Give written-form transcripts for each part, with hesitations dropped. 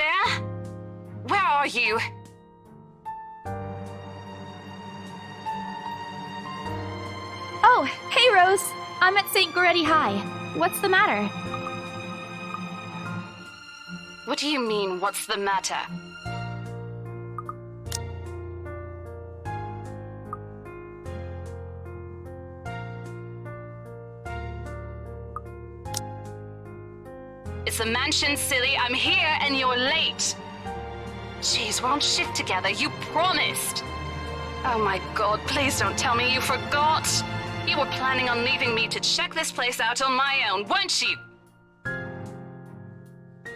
there? Where are you? Oh, hey Rose! I'm at St. Goretti High. What's the matter? What do you mean, what's the matter? It's the mansion, silly. I'm here and you're late. Jeez, we're on shift together. You promised. Oh my God, please don't tell me you forgot. You were planning on leaving me to check this place out on my own, weren't you?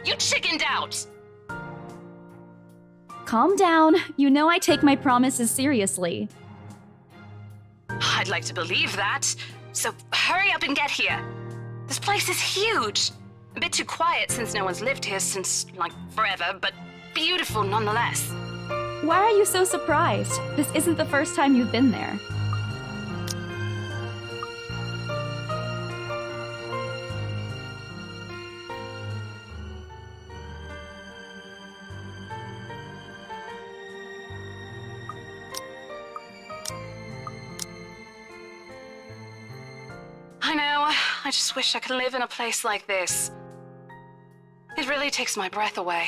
You chickened out. Calm down. You know I take my promises seriously. I'd like to believe that. So hurry up and get here. This place is huge. A bit too quiet since no one's lived here since, like, forever, but beautiful nonetheless. Why are you so surprised? This isn't the first time you've been there. I know, I just wish I could live in a place like this. It really takes my breath away.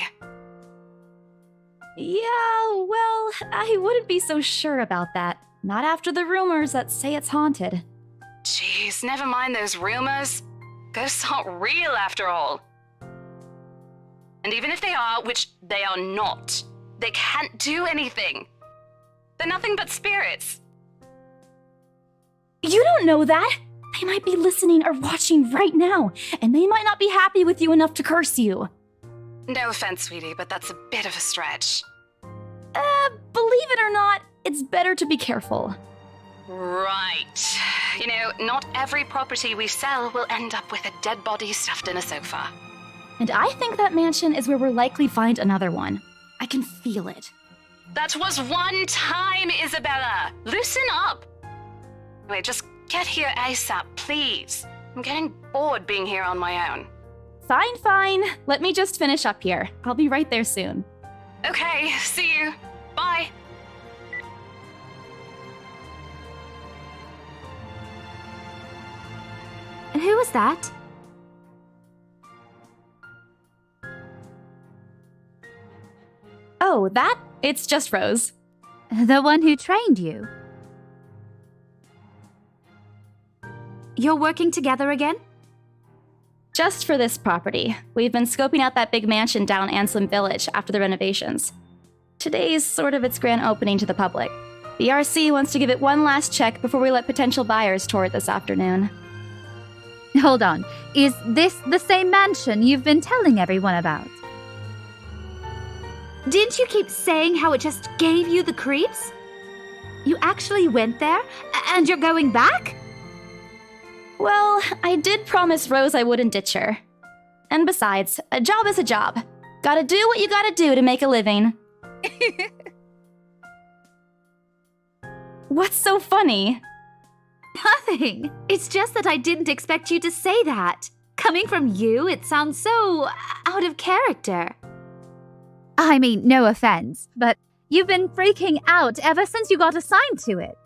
Yeah, well, I wouldn't be so sure about that. Not after the rumors that say it's haunted. Jeez, never mind those rumors. Ghosts aren't real after all. And even if they are, which they are not, they can't do anything. They're nothing but spirits. You don't know that! They might be listening or watching right now, and they might not be happy with you enough to curse you. No offense, sweetie, but that's a bit of a stretch. Believe it or not, it's better to be careful. Right. You know, not every property we sell will end up with a dead body stuffed in a sofa. And I think that mansion is where we'll likely find another one. I can feel it. That was one time, Isabella! Loosen up! Wait, just get here ASAP, please. I'm getting bored being here on my own. Fine, fine. Let me just finish up here. I'll be right there soon. Okay, see you. Bye. And who was that? Oh, that? It's just Rose. The one who trained you. You're working together again? Just for this property. We've been scoping out that big mansion down Anselm Village after the renovations. Today's sort of its grand opening to the public. The RC wants to give it one last check before we let potential buyers tour it this afternoon. Hold on. Is this the same mansion you've been telling everyone about? Didn't you keep saying how it just gave you the creeps? You actually went there? And you're going back? Well, I did promise Rose I wouldn't ditch her. And besides, a job is a job. Gotta do what you gotta do to make a living. What's so funny? Nothing. It's just that I didn't expect you to say that. Coming from you, it sounds so out of character. I mean, no offense, but you've been freaking out ever since you got assigned to it.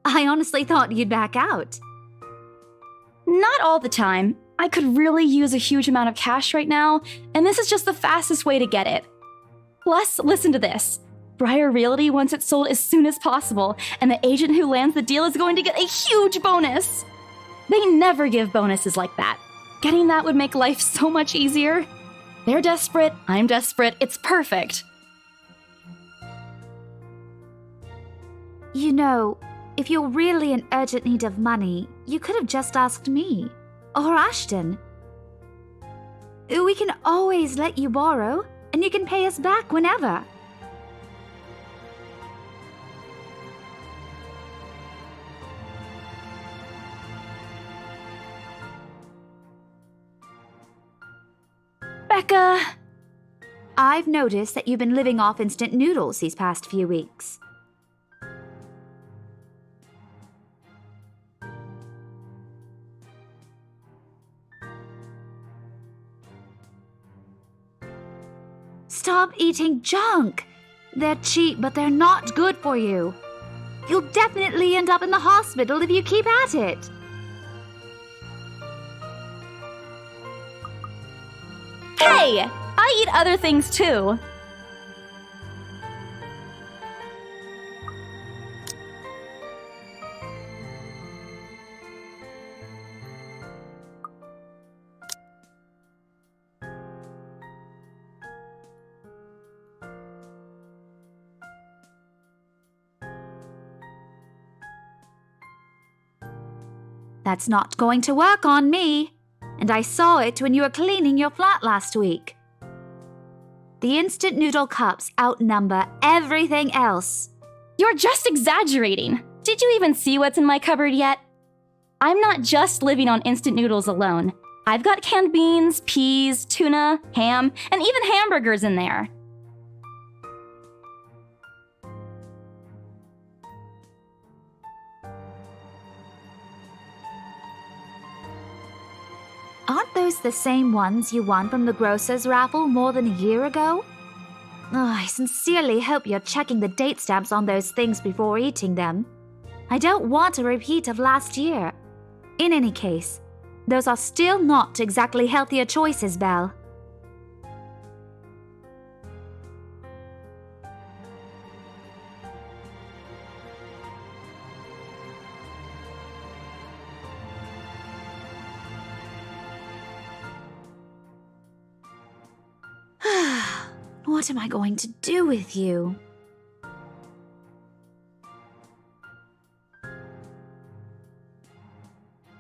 I honestly thought you'd back out. Not all the time. I could really use a huge amount of cash right now, and this is just the fastest way to get it. Plus, listen to this. Briar Realty wants it sold as soon as possible, and the agent who lands the deal is going to get a huge bonus. They never give bonuses like that. Getting that would make life so much easier. They're desperate, I'm desperate, it's perfect. You know, if you're really in urgent need of money, you could have just asked me. Or Ashton. We can always let you borrow, and you can pay us back whenever. Becca! I've noticed that you've been living off instant noodles these past few weeks. Stop eating junk. They're cheap, but they're not good for you. You'll definitely end up in the hospital if you keep at it. Hey! I eat other things too. That's not going to work on me. And I saw it when you were cleaning your flat last week. The instant noodle cups outnumber everything else. You're just exaggerating. Did you even see what's in my cupboard yet? I'm not just living on instant noodles alone. I've got canned beans, peas, tuna, ham, and even hamburgers in there. Aren't those the same ones you won from the grocer's raffle more than a year ago? I sincerely hope you're checking the date stamps on those things before eating them. I don't want a repeat of last year. In any case, those are still not exactly healthier choices, Belle. What am I going to do with you?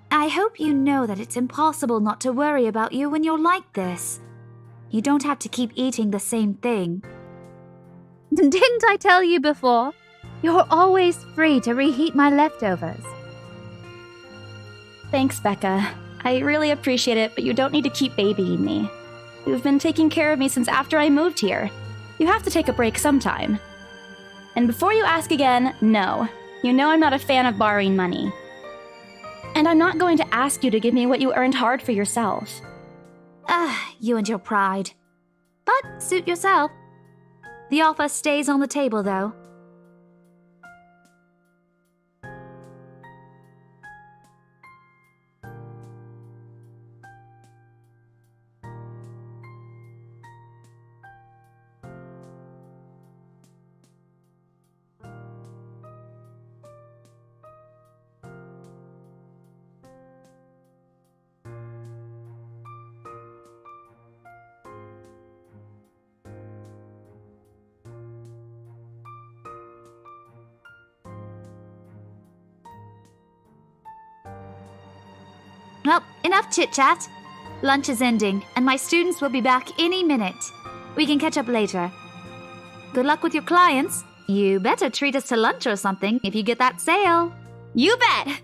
I hope you know that it's impossible not to worry about you when you're like this. You don't have to keep eating the same thing. Didn't I tell you before? You're always free to reheat my leftovers. Thanks, Becca. I really appreciate it, but you don't need to keep babying me. You've been taking care of me since after I moved here. You have to take a break sometime. And before you ask again, no. You know I'm not a fan of borrowing money. And I'm not going to ask you to give me what you earned hard for yourself. You and your pride. But suit yourself. The offer stays on the table, though. Well, enough chit-chat. Lunch is ending, and my students will be back any minute. We can catch up later. Good luck with your clients. You better treat us to lunch or something if you get that sale. You bet!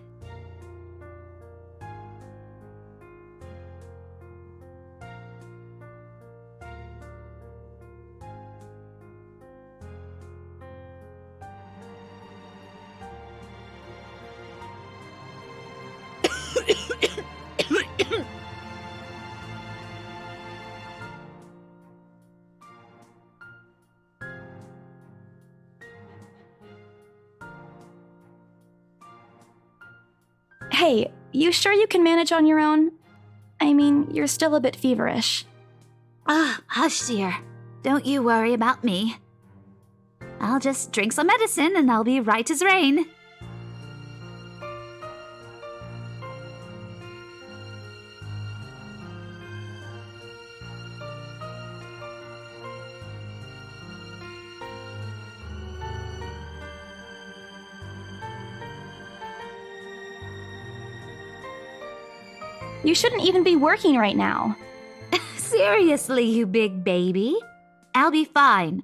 Hey, you sure you can manage on your own? I mean, you're still a bit feverish. Hush, dear. Don't you worry about me. I'll just drink some medicine and I'll be right as rain. You shouldn't even be working right now. Seriously, you big baby. I'll be fine.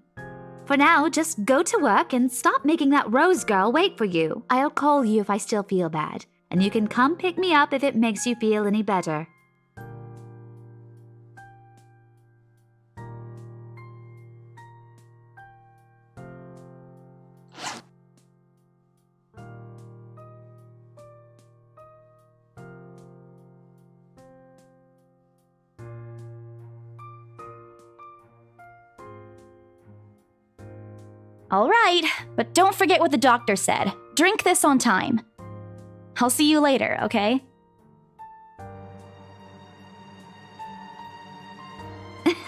For now, just go to work and stop making that Rose girl wait for you. I'll call you if I still feel bad, and you can come pick me up if it makes you feel any better. All right, but don't forget what the doctor said. Drink this on time. I'll see you later, okay?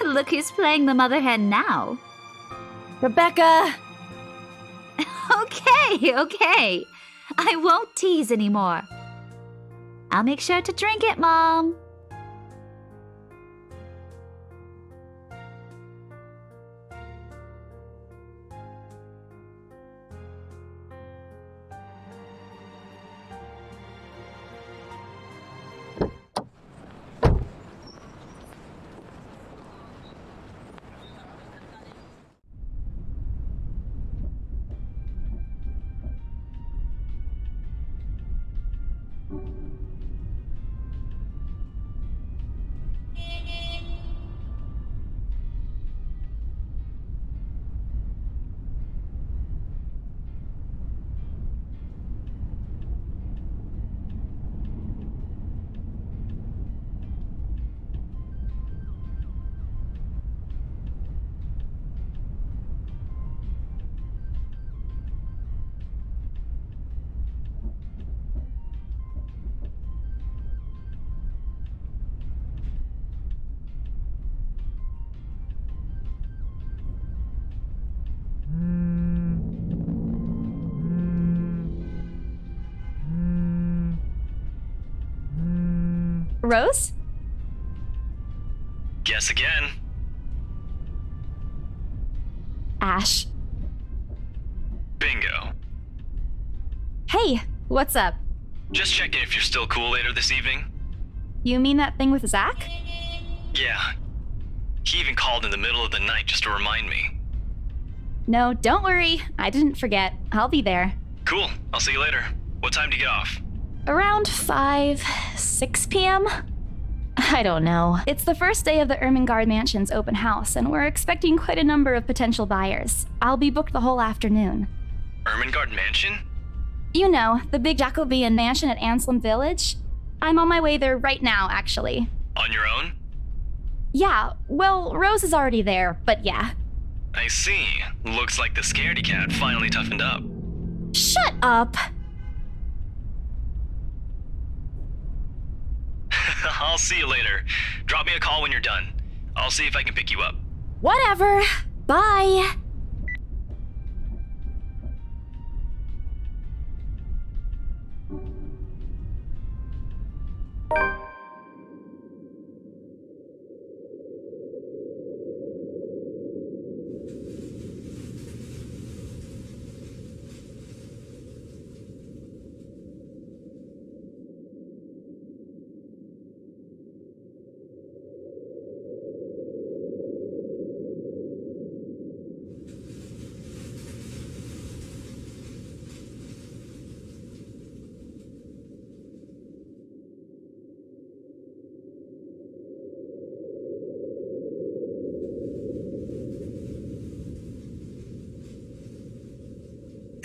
Look who's playing the mother hen now. Rebecca! Okay. I won't tease anymore. I'll make sure to drink it, Mom. Rose? Guess again. Ash. Bingo. Hey, what's up? Just checking if you're still cool later this evening. You mean that thing with Zach? Yeah. He even called in the middle of the night just to remind me. No, don't worry. I didn't forget. I'll be there. Cool. I'll see you later. What time do you get off? Around 6 p.m.? I don't know. It's the first day of the Ermengarde Mansion's open house, and we're expecting quite a number of potential buyers. I'll be booked the whole afternoon. Ermengarde Mansion? You know, the big Jacobean mansion at Anselm Village? I'm on my way there right now, actually. On your own? Yeah, well, Rose is already there, but yeah. I see. Looks like the scaredy cat finally toughened up. Shut up! I'll see you later. Drop me a call when you're done. I'll see if I can pick you up. Whatever. Bye.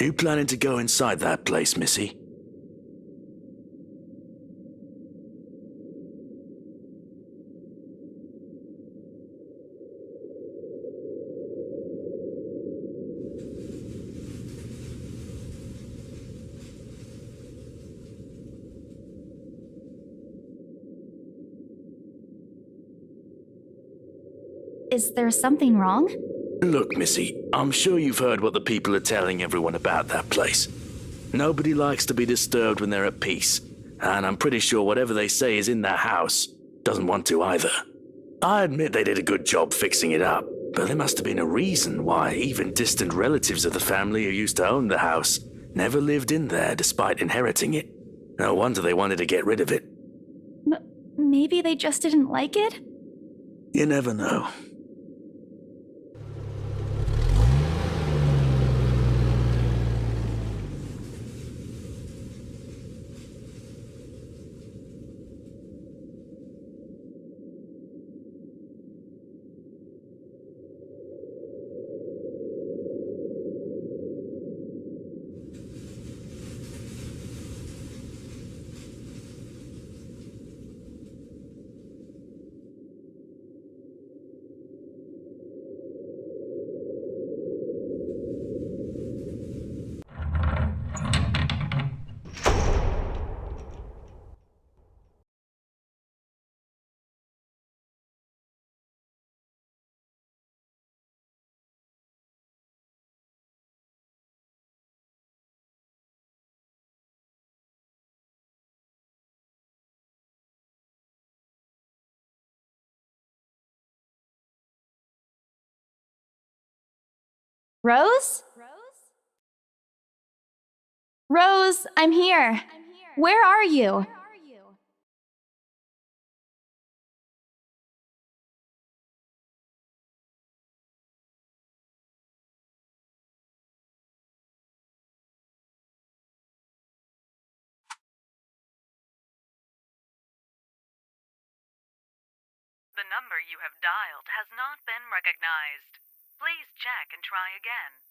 You planning to go inside that place, Missy? Is there something wrong? Look, Missy, I'm sure you've heard what the people are telling everyone about that place. Nobody likes to be disturbed when they're at peace, and I'm pretty sure whatever they say is in that house doesn't want to either. I admit they did a good job fixing it up, but there must have been a reason why even distant relatives of the family who used to own the house never lived in there despite inheriting it. No wonder they wanted to get rid of it. Maybe they just didn't like it? You never know. Rose? Rose, I'm here. Where are you? The number you have dialed has not been recognized. Please check and try again.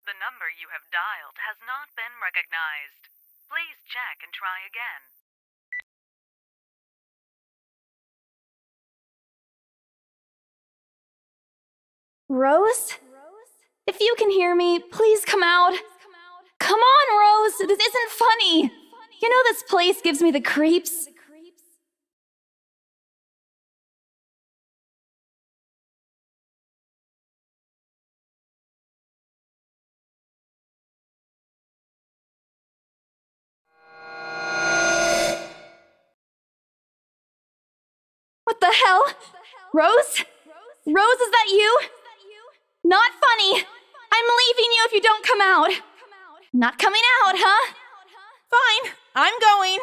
The number you have dialed has not been recognized. Please check and try again. Rose? If you can hear me, please come out. Come on, Rose! This isn't funny! You know this place gives me the creeps. What the hell? Rose? Rose, is that you? Not funny! I'm leaving you if you don't come out! Not coming out, huh? Fine, I'm going.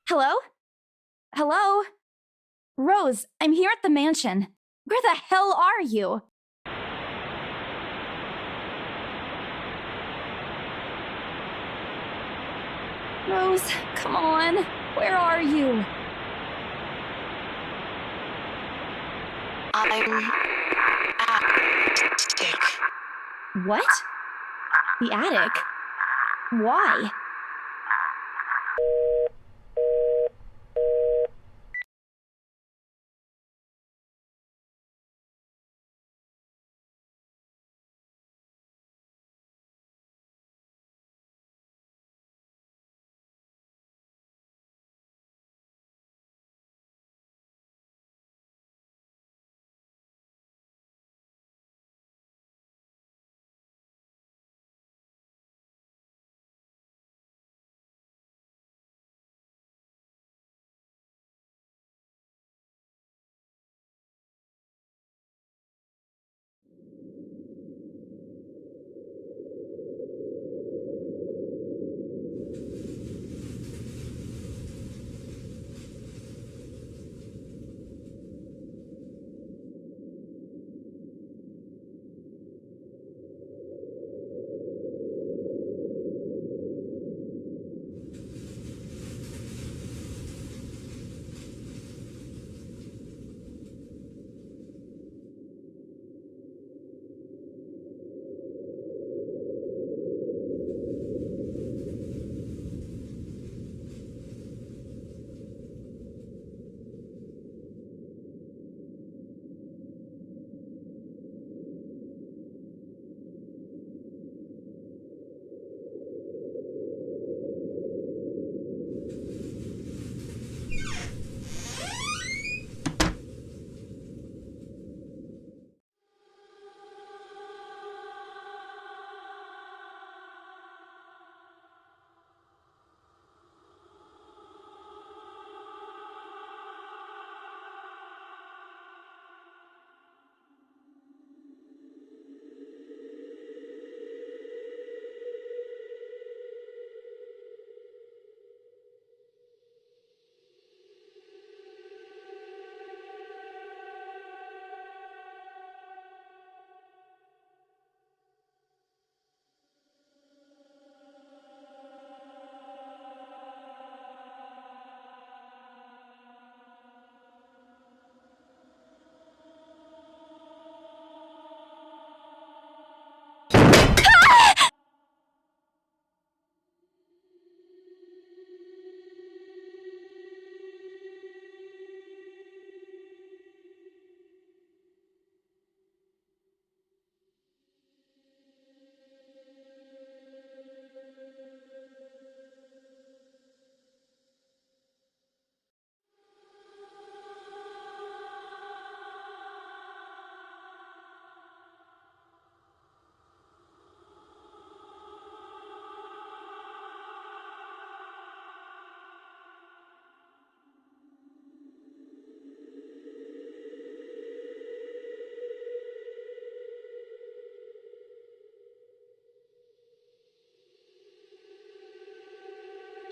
Hello? Hello? Rose, I'm here at the mansion. Where the hell are you? Rose, come on. Where are you? I'm attic. What? The attic? Why?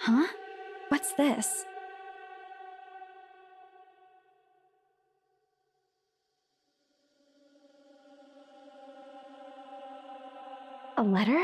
Huh? What's this? A letter?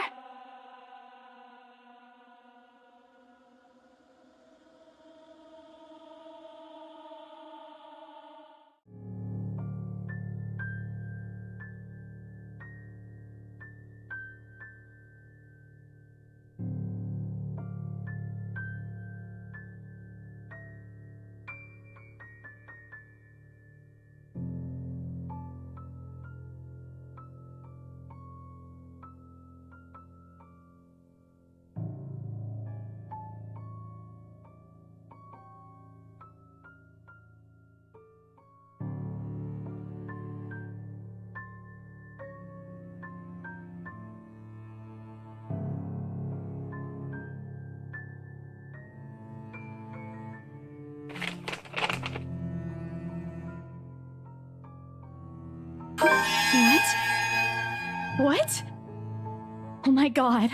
What? What? Oh my god.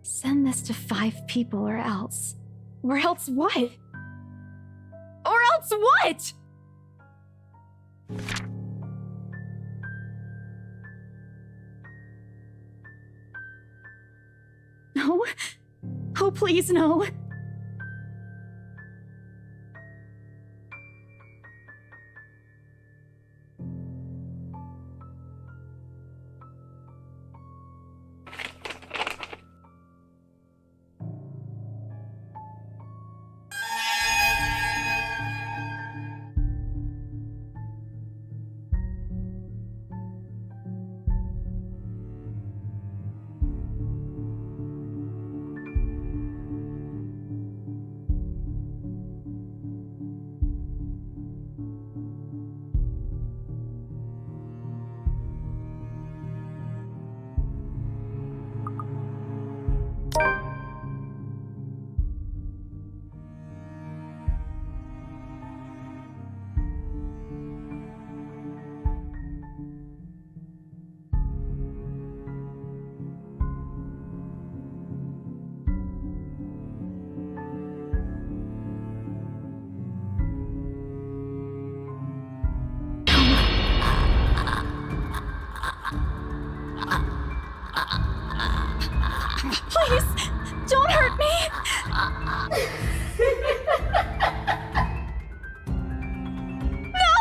Send this to 5 people or else. Or else what? Or else what? No. Oh, please, no. Please, don't hurt me! No!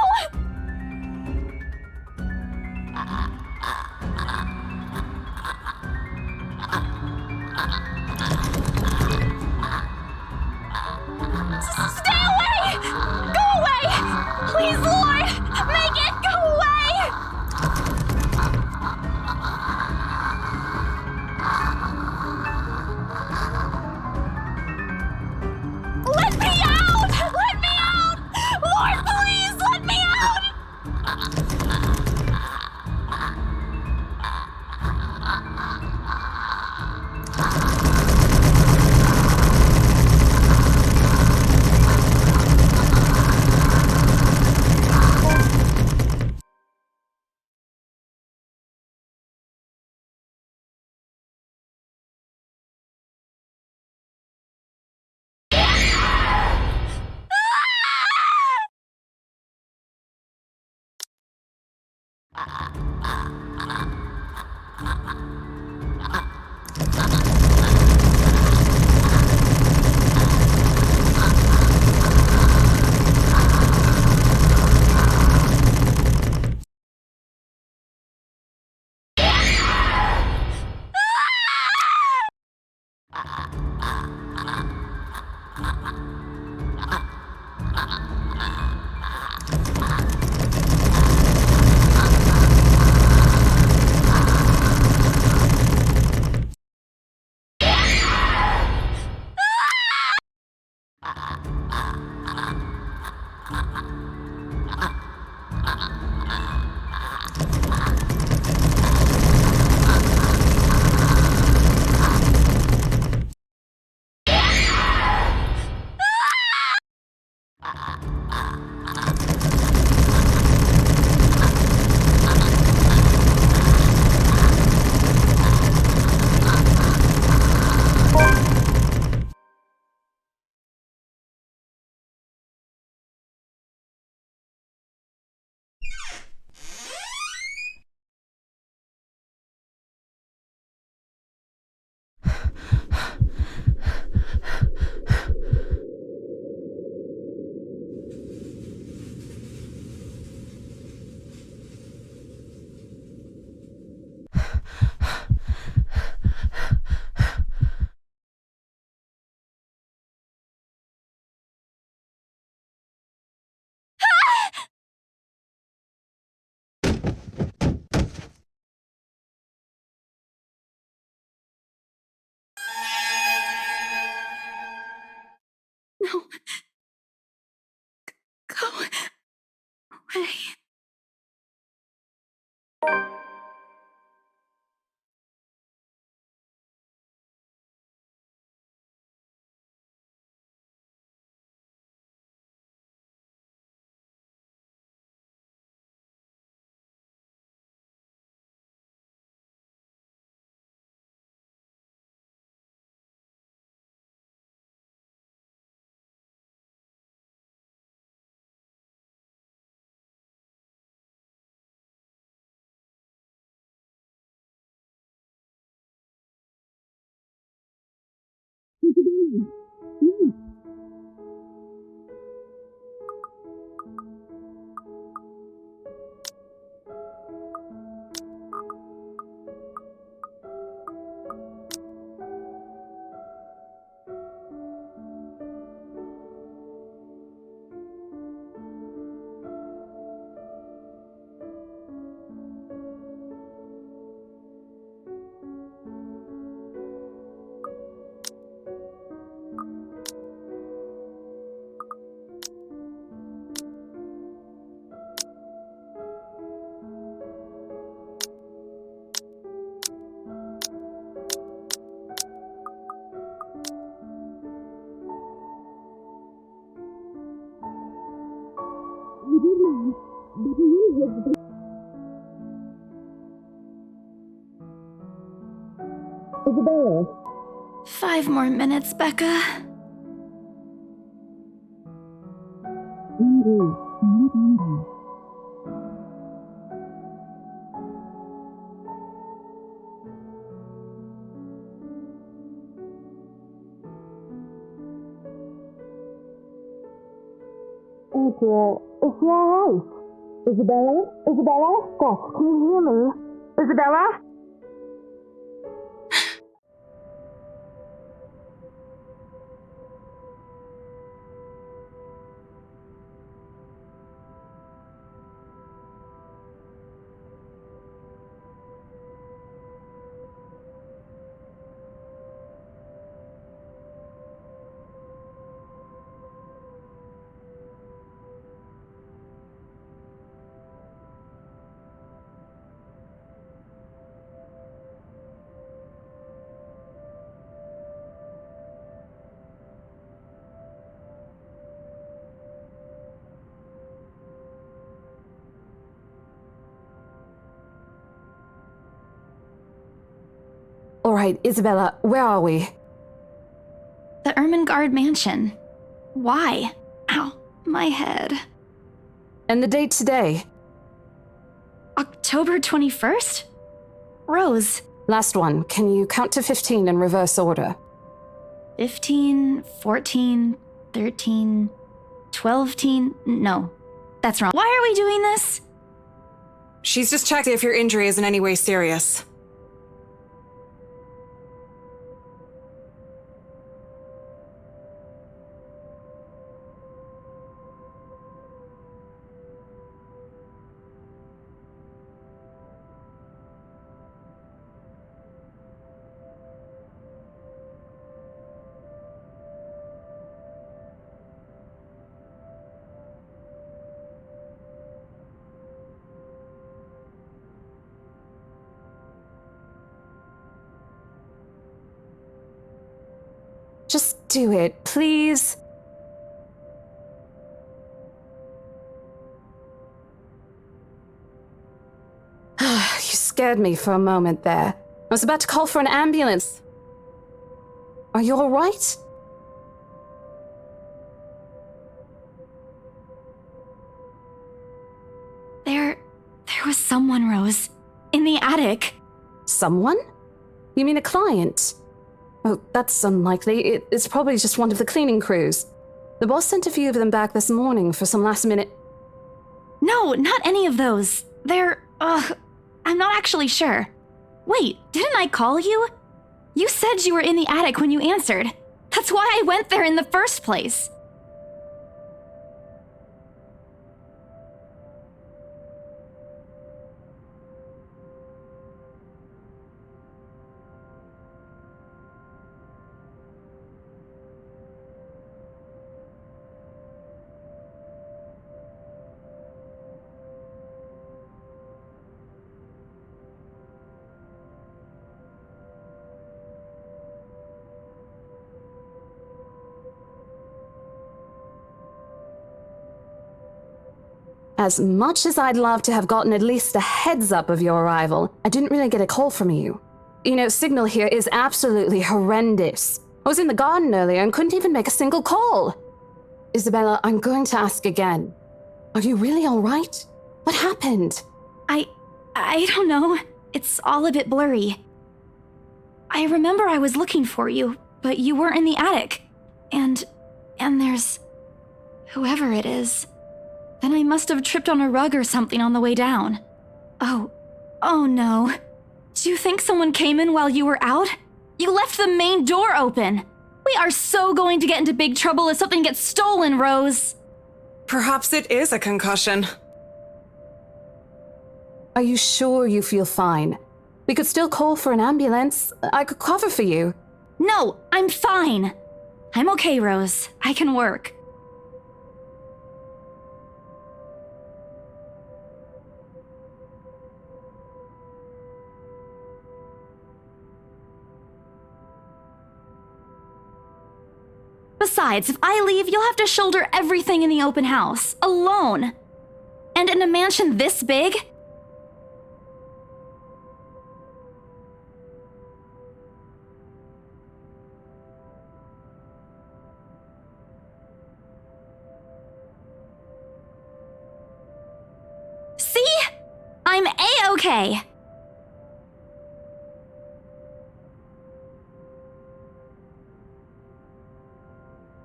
Stay away! Go away! Please, Lord! Make it go away! Let me out! Let me out! Lord, please, let me out! No. Go away. Isabella. 5 more minutes, Becca. April, it's your wife. Isabella? Isabella? Stop. Can you hear me? Isabella? All right, Isabella, where are we? The Ermengarde mansion. Why? Ow, my head. And the date today? October 21st? Rose. Last one. Can you count to 15 in reverse order? 15, 14, 13, 12 teen. No, that's wrong. Why are we doing this? She's just checked if your injury is in any way serious. Just do it, please. scared me for a moment there. I was about to call for an ambulance. Are you all right? There was someone, Rose. In the attic. Someone? You mean a client? Oh, that's unlikely. It's probably just one of the cleaning crews. The boss sent a few of them back this morning for some last-minute... No, not any of those. I'm not actually sure. Wait, didn't I call you? You said you were in the attic when you answered. That's why I went there in the first place. As much as I'd love to have gotten at least a heads up of your arrival, I didn't really get a call from you. You know, signal here is absolutely horrendous. I was in the garden earlier and couldn't even make a single call. Isabella, I'm going to ask again. Are you really all right? What happened? I don't know. It's all a bit blurry. I remember I was looking for you, but you weren't in the attic. And there's... whoever it is. Then I must have tripped on a rug or something on the way down. Oh no. Do you think someone came in while you were out? You left the main door open. We are so going to get into big trouble if something gets stolen, Rose. Perhaps it is a concussion. Are you sure you feel fine? We could still call for an ambulance. I could cover for you. No, I'm fine. I'm okay, Rose. I can work. Besides, if I leave, you'll have to shoulder everything in the open house, alone. And in a mansion this big? See? I'm A-okay.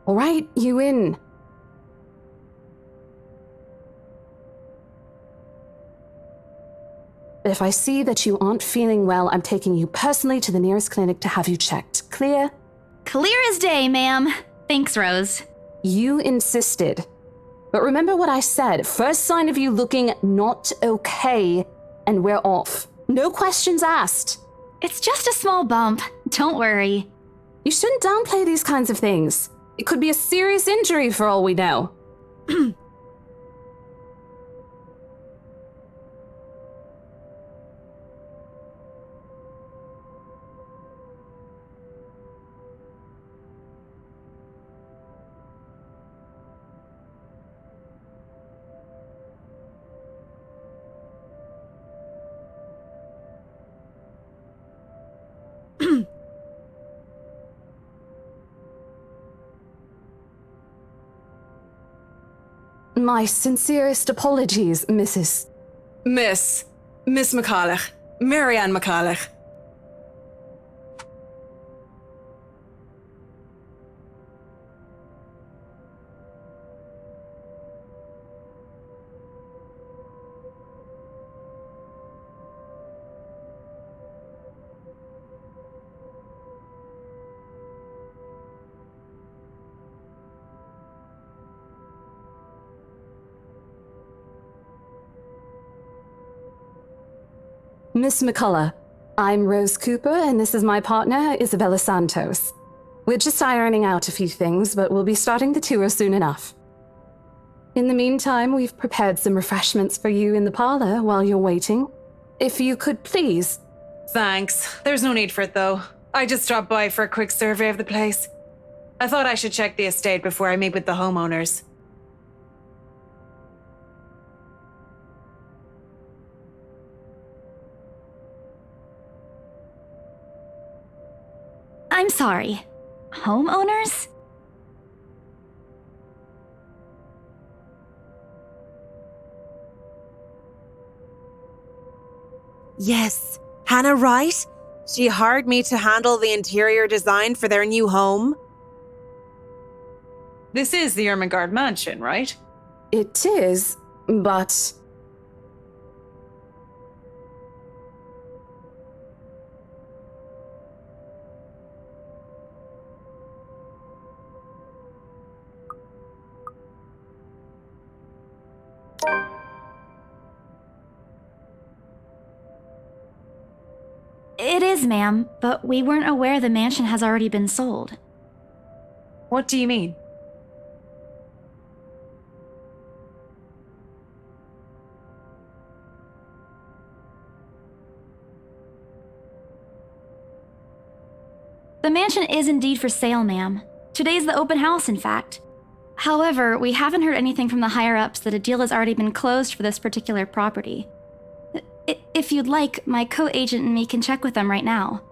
All right, you in. If I see that you aren't feeling well, I'm taking you personally to the nearest clinic to have you checked. Clear? Clear as day, ma'am. Thanks, Rose. You insisted. But remember what I said. First sign of you looking not okay, and we're off. No questions asked. It's just a small bump. Don't worry. You shouldn't downplay these kinds of things. It could be a serious injury for all we know. My sincerest apologies, Mrs. Miss McCulloch. Marianne McCulloch. Miss McCullough, I'm Rose Cooper, and this is my partner, Isabella Santos. We're just ironing out a few things, but we'll be starting the tour soon enough. In the meantime, we've prepared some refreshments for you in the parlor while you're waiting. If you could please... Thanks. There's no need for it, though. I just dropped by for a quick survey of the place. I thought I should check the estate before I meet with the homeowners. I'm sorry. Homeowners? Yes. Hannah, right? She hired me to handle the interior design for their new home. This is the Ermengarde mansion, right? It is, but It is, ma'am, but we weren't aware the mansion has already been sold. What do you mean? The mansion is indeed for sale, ma'am. Today's the open house, in fact. However, we haven't heard anything from the higher-ups that a deal has already been closed for this particular property. If you'd like, my co-agent and me can check with them right now.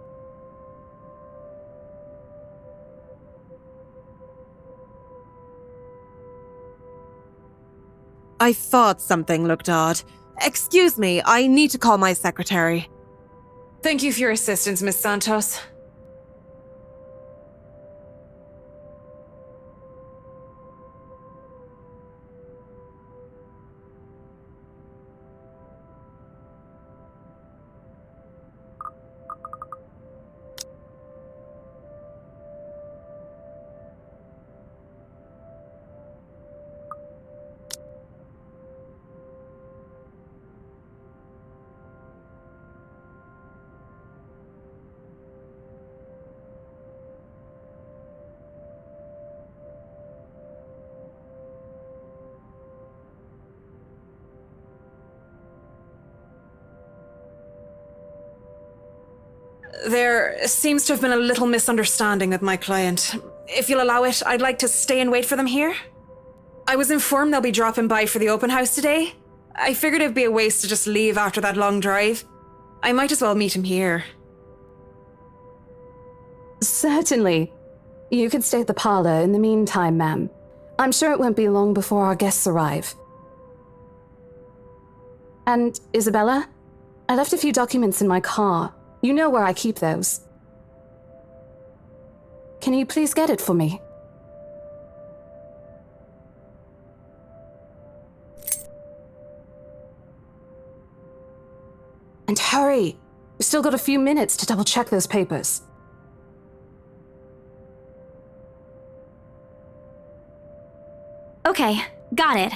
I thought something looked odd. Excuse me, I need to call my secretary. Thank you for your assistance, Miss Santos. There seems to have been a little misunderstanding with my client. If you'll allow it, I'd like to stay and wait for them here. I was informed they'll be dropping by for the open house today. I figured it'd be a waste to just leave after that long drive. I might as well meet him here. certainly. You could stay at the parlor in the meantime, ma'am. I'm sure it won't be long before our guests arrive. And, Isabella, I left a few documents in my car. You know where I keep those. Can you please get it for me? And hurry! We've still got a few minutes to double-check those papers. Okay, got it.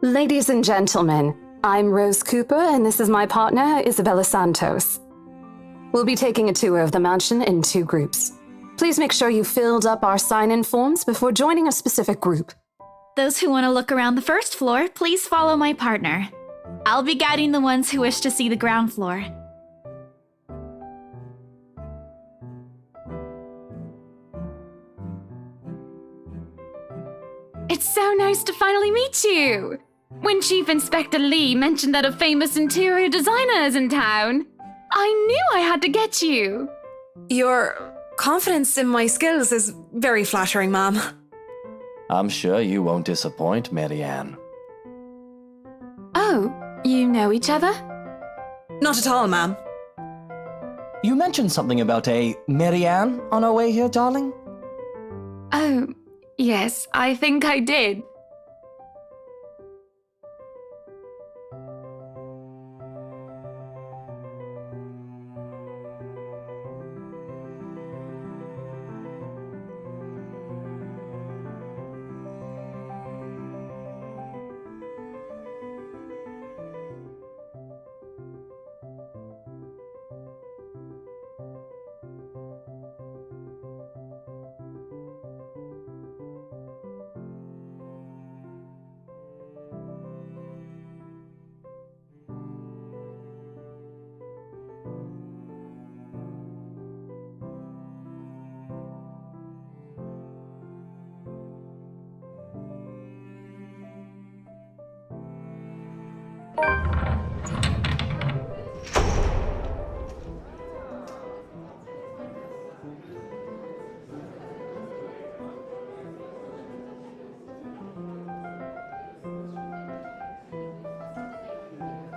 Ladies and gentlemen, I'm Rose Cooper, and this is my partner, Isabella Santos. We'll be taking a tour of the mansion in 2 groups. Please make sure you filled up our sign-in forms before joining a specific group. Those who want to look around the first floor, please follow my partner. I'll be guiding the ones who wish to see the ground floor. It's so nice to finally meet you! When Chief Inspector Lee mentioned that a famous interior designer is in town, I knew I had to get you! Your confidence in my skills is very flattering, ma'am. I'm sure you won't disappoint, Marianne. Oh, you know each other? Not at all, ma'am. You mentioned something about a Marianne on our way here, darling? Oh, yes, I think I did.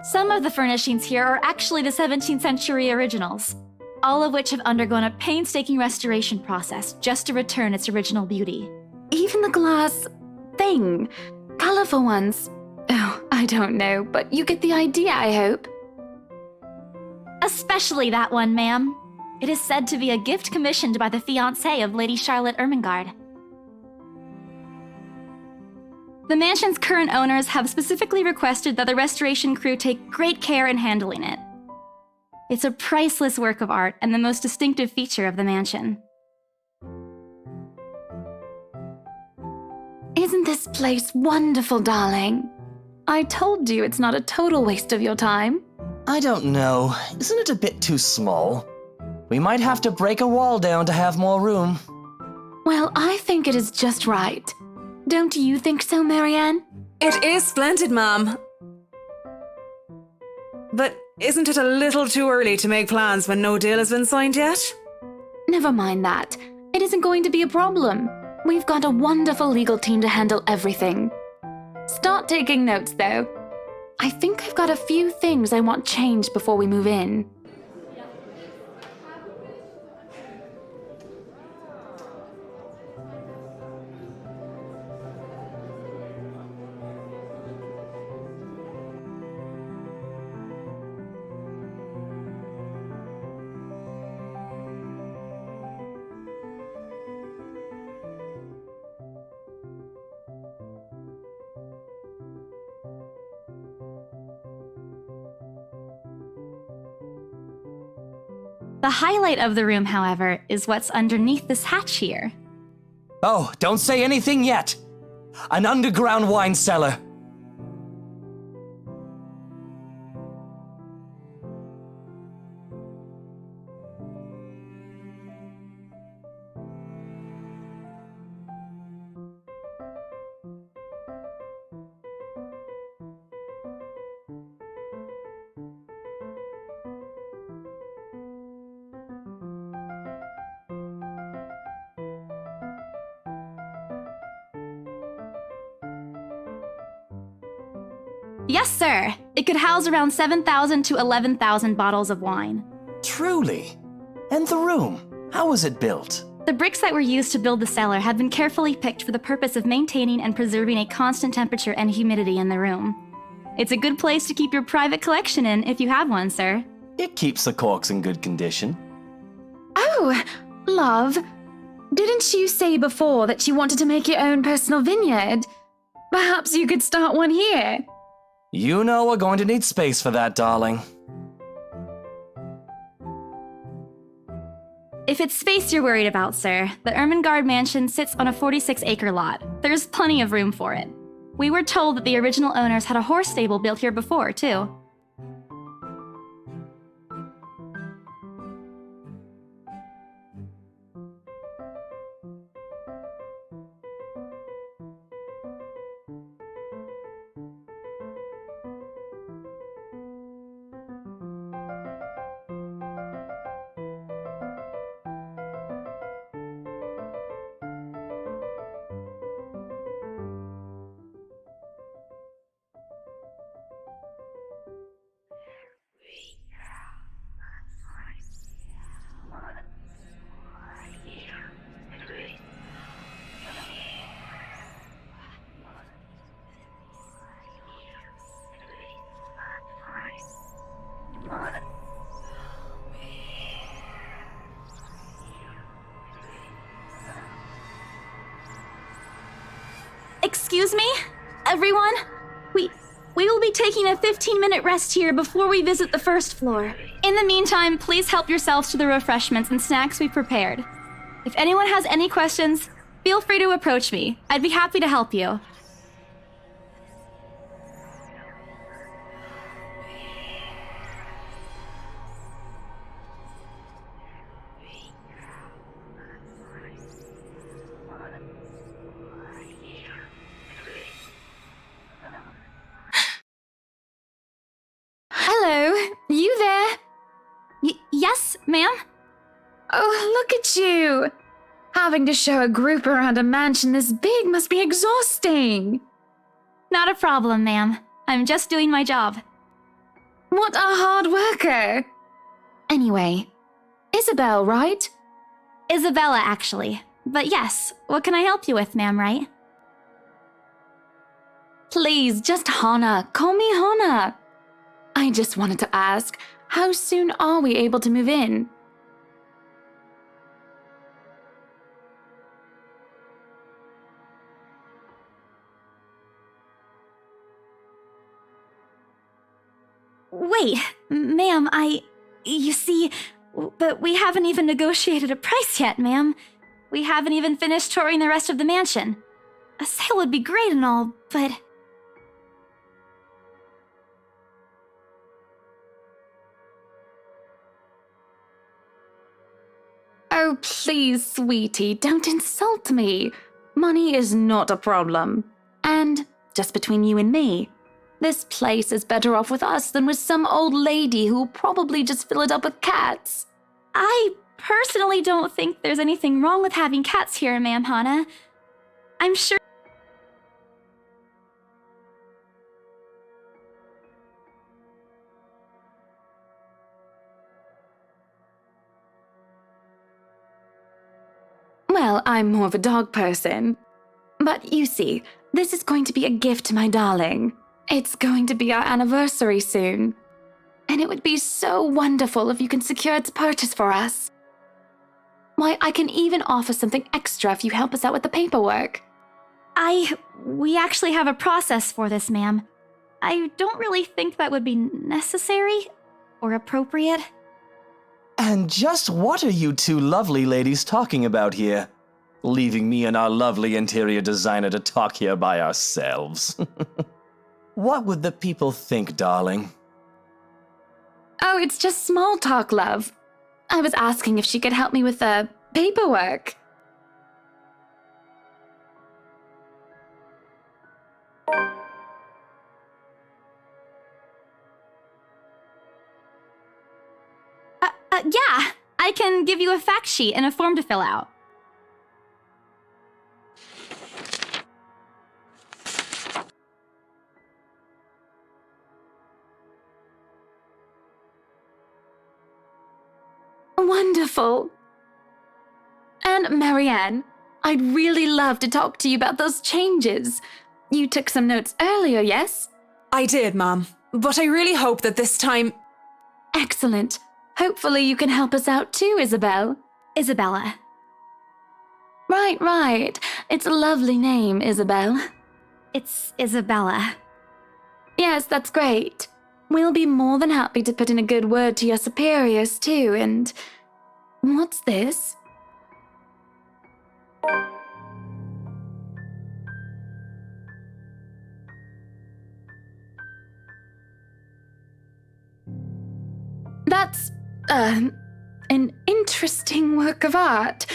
Some of the furnishings here are actually the 17th century originals, all of which have undergone a painstaking restoration process just to return its original beauty. Even the glass thing, colorful ones. Oh, I don't know, but you get the idea, I hope. Especially that one, ma'am. It is said to be a gift commissioned by the fiancé of Lady Charlotte Ermengarde. The mansion's current owners have specifically requested that the restoration crew take great care in handling it. It's a priceless work of art and the most distinctive feature of the mansion. Isn't this place wonderful, darling? I told you it's not a total waste of your time. I don't know. Isn't it a bit too small? We might have to break a wall down to have more room. Well, I think it is just right. Don't you think so, Marianne? It is splendid, ma'am. But isn't it a little too early to make plans when no deal has been signed yet? Never mind that. It isn't going to be a problem. We've got a wonderful legal team to handle everything. Start taking notes, though. I think I've got a few things I want changed before we move in. The highlight of the room, however, is what's underneath this hatch here. Oh, don't say anything yet! An underground wine cellar. Yes, sir. It could house around 7,000 to 11,000 bottles of wine. Truly. And the room, how was it built? The bricks that were used to build the cellar have been carefully picked for the purpose of maintaining and preserving a constant temperature and humidity in the room. It's a good place to keep your private collection in if you have one, sir. It keeps the corks in good condition. Oh, love. Didn't you say before that you wanted to make your own personal vineyard? Perhaps you could start one here. You know we're going to need space for that, darling. If it's space you're worried about, sir, the Ermengarde mansion sits on a 46-acre lot. There's plenty of room for it. We were told that the original owners had a horse stable built here before, too. Excuse me, everyone? We will be taking a 15-minute rest here before we visit the first floor. In the meantime, please help yourselves to the refreshments and snacks we prepared. If anyone has any questions, feel free to approach me. I'd be happy to help you. Hello, you there? Yes, ma'am? Oh, look at you! Having to show a group around a mansion this big must be exhausting. Not a problem, ma'am. I'm just doing my job. What a hard worker! Anyway, Isabel, right? Isabella, actually. But yes, what can I help you with, ma'am, right? Please, just Hannah. Call me Hannah. I just wanted to ask, how soon are we able to move in? Wait, ma'am, you see, but we haven't even negotiated a price yet, ma'am. We haven't even finished touring the rest of the mansion. A sale would be great and all, but... Oh, please, sweetie, don't insult me. Money is not a problem. And, just between you and me, this place is better off with us than with some old lady who'll probably just fill it up with cats. I personally don't think there's anything wrong with having cats here, ma'am Hannah. I'm sure... Well, I'm more of a dog person. But you see, this is going to be a gift to my darling. It's going to be our anniversary soon. And it would be so wonderful if you can secure its purchase for us. Why, I can even offer something extra if you help us out with the paperwork. We actually have a process for this, ma'am. I don't really think that would be necessary or appropriate. And just what are you two lovely ladies talking about here? Leaving me and our lovely interior designer to talk here by ourselves. What would the people think, darling? Oh, it's just small talk, love. I was asking if she could help me with the paperwork. Yeah, I can give you a fact sheet and a form to fill out. Wonderful. And Marianne, I'd really love to talk to you about those changes. You took some notes earlier, yes? I did, Mom. But I really hope that this time... Excellent. Hopefully you can help us out too, Isabel. Isabella. Right. It's a lovely name, Isabel. It's Isabella. Yes, that's great. We'll be more than happy to put in a good word to your superiors, too, and... What's this? That's, an interesting work of art.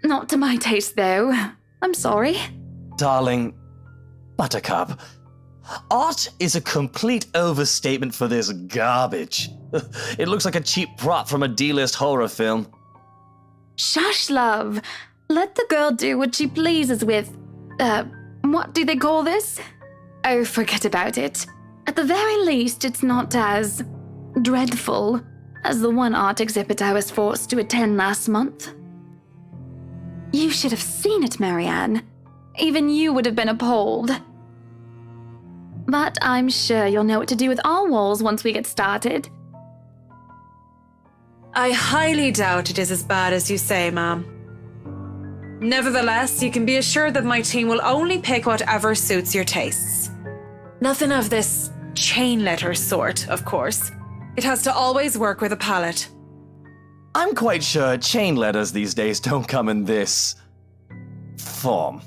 Not to my taste, though. I'm sorry. Darling, Buttercup, art is a complete overstatement for this garbage. It looks like a cheap prop from a D-list horror film. Shush, love. Let the girl do what she pleases with, what do they call this? Oh, forget about it. At the very least, it's not as dreadful as the one art exhibit I was forced to attend last month. You should have seen it, Marianne. Even you would have been appalled. But I'm sure you'll know what to do with our walls once we get started. I highly doubt it is as bad as you say, ma'am. Nevertheless, you can be assured that my team will only pick whatever suits your tastes. Nothing of this chain letter sort, of course. It has to always work with a palette. I'm quite sure chain letters these days don't come in this form.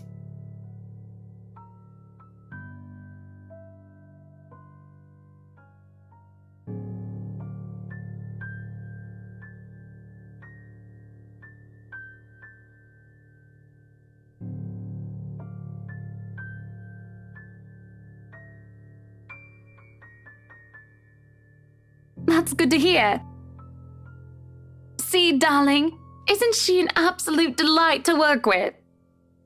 That's good to hear. See, darling, isn't she an absolute delight to work with?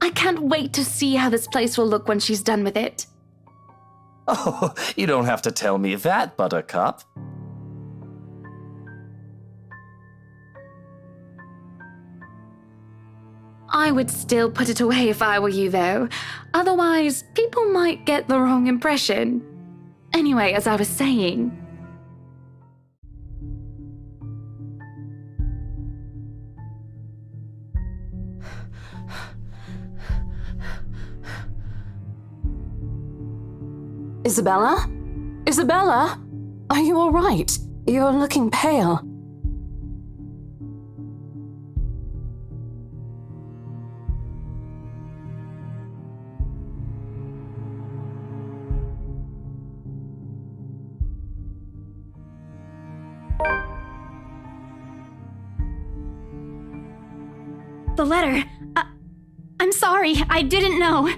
I can't wait to see how this place will look when she's done with it. Oh, you don't have to tell me that, Buttercup. I would still put it away if I were you, though. Otherwise, people might get the wrong impression. Anyway, as I was saying... Isabella? Isabella? Are you all right? You're looking pale. The letter. I'm sorry, I didn't know.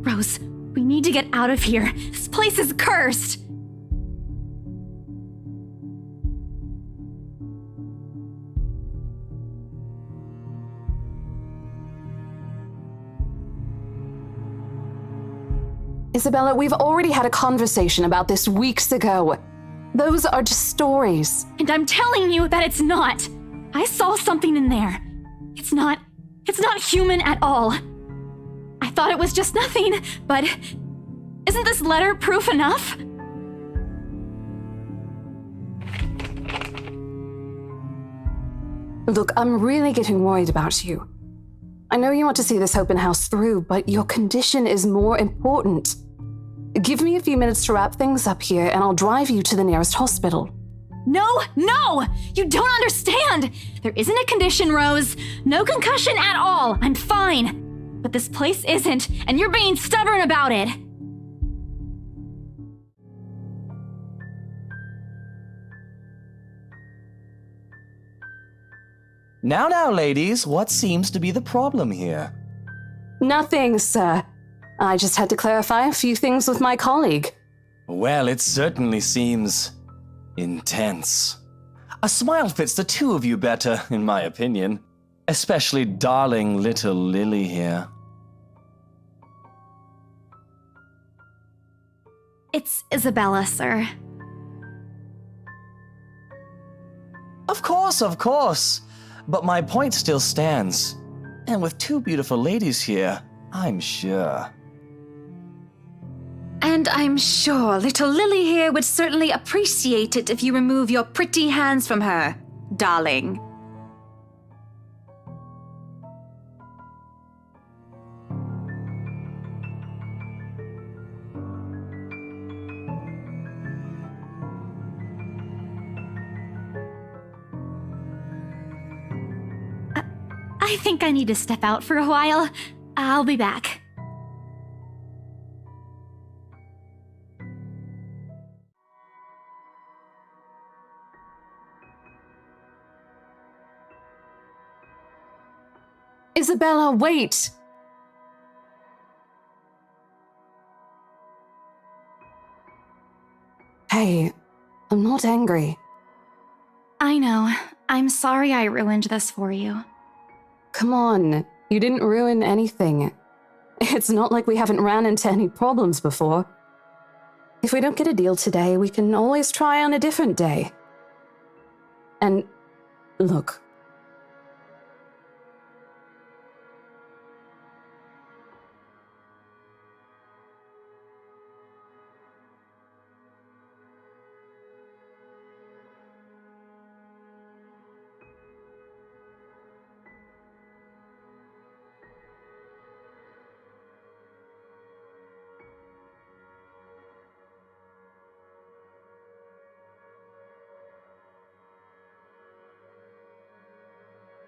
Rose, we need to get out of here. This place is cursed. Isabella, we've already had a conversation about this weeks ago. Those are just stories. And I'm telling you that it's not. I saw something in there. It's not human at all. I thought it was just nothing, but isn't this letter proof enough? Look, I'm really getting worried about you. I know you want to see this open house through, but your condition is more important. Give me a few minutes to wrap things up here, and I'll drive you to the nearest hospital. No! You don't understand! There isn't a condition, Rose. No concussion at all. I'm fine. But this place isn't, and you're being stubborn about it. Now, ladies, what seems to be the problem here? Nothing, sir. I just had to clarify a few things with my colleague. Well, it certainly seems intense. A smile fits the two of you better, in my opinion. Especially darling little Lily here. It's Isabella, sir. Of course. But my point still stands. And with two beautiful ladies here, I'm sure. And I'm sure little Lily here would certainly appreciate it if you remove your pretty hands from her, darling. I think I need to step out for a while. I'll be back. Isabella, wait! Hey, I'm not angry. I know. I'm sorry I ruined this for you. Come on, you didn't ruin anything. It's not like we haven't ran into any problems before. If we don't get a deal today, we can always try on a different day. And look.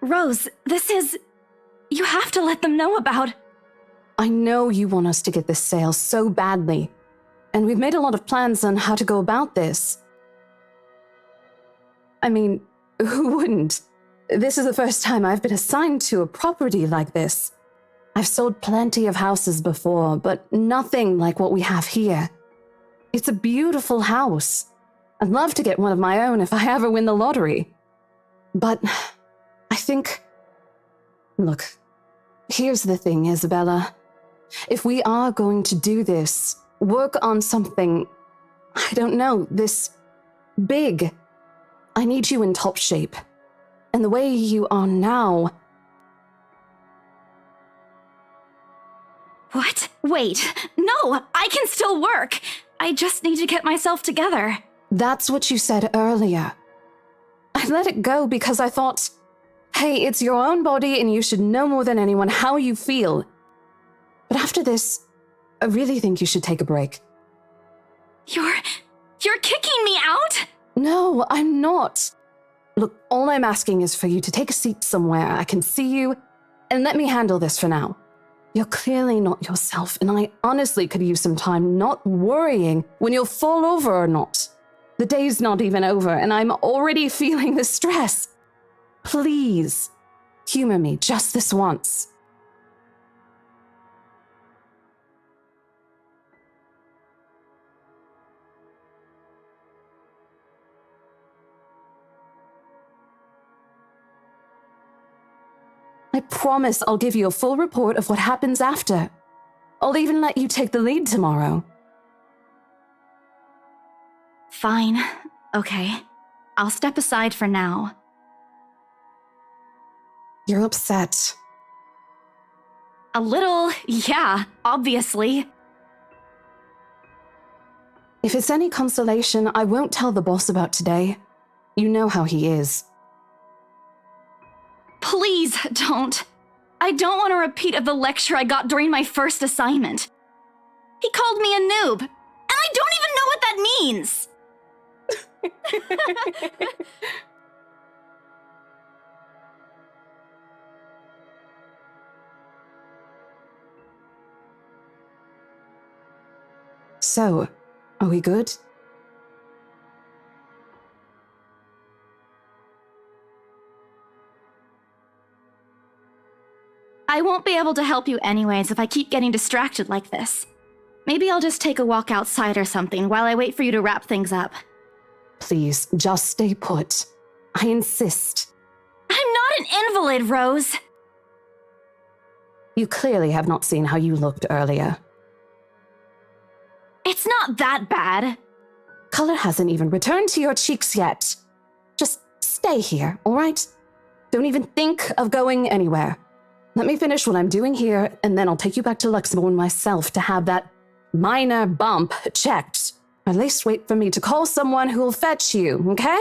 Rose, this is... You have to let them know about... I know you want us to get this sale so badly, and we've made a lot of plans on how to go about this. I mean, who wouldn't? This is the first time I've been assigned to a property like this. I've sold plenty of houses before, but nothing like what we have here. It's a beautiful house. I'd love to get one of my own if I ever win the lottery. But I think... Look, here's the thing, Isabella. If we are going to do this, work on something, I don't know, this big, I need you in top shape. And the way you are now... What? Wait. No, I can still work. I just need to get myself together. That's what you said earlier. I let it go because I thought, hey, it's your own body and you should know more than anyone how you feel. But after this, I really think you should take a break. You're kicking me out? No, I'm not. Look, all I'm asking is for you to take a seat somewhere I can see you, and let me handle this for now. You're clearly not yourself, and I honestly could use some time not worrying when you'll fall over or not. The day's not even over, and I'm already feeling the stress. Please, humor me just this once. I promise I'll give you a full report of what happens after. I'll even let you take the lead tomorrow. Fine. Okay. I'll step aside for now. You're upset. A little, yeah, obviously. If it's any consolation, I won't tell the boss about today. You know how he is. Please don't. I don't want a repeat of the lecture I got during my first assignment. He called me a noob, and I don't even know what that means. So, are we good? I won't be able to help you anyways if I keep getting distracted like this. Maybe I'll just take a walk outside or something while I wait for you to wrap things up. Please, just stay put. I insist. I'm not an invalid, Rose. You clearly have not seen how you looked earlier. It's not that bad. Color hasn't even returned to your cheeks yet. Just stay stay here, all right? Don't even think of going anywhere. Let me finish what I'm doing here, and then I'll take you back to Luxembourg myself to have that minor bump checked. At least wait for me to call someone who'll fetch you, okay?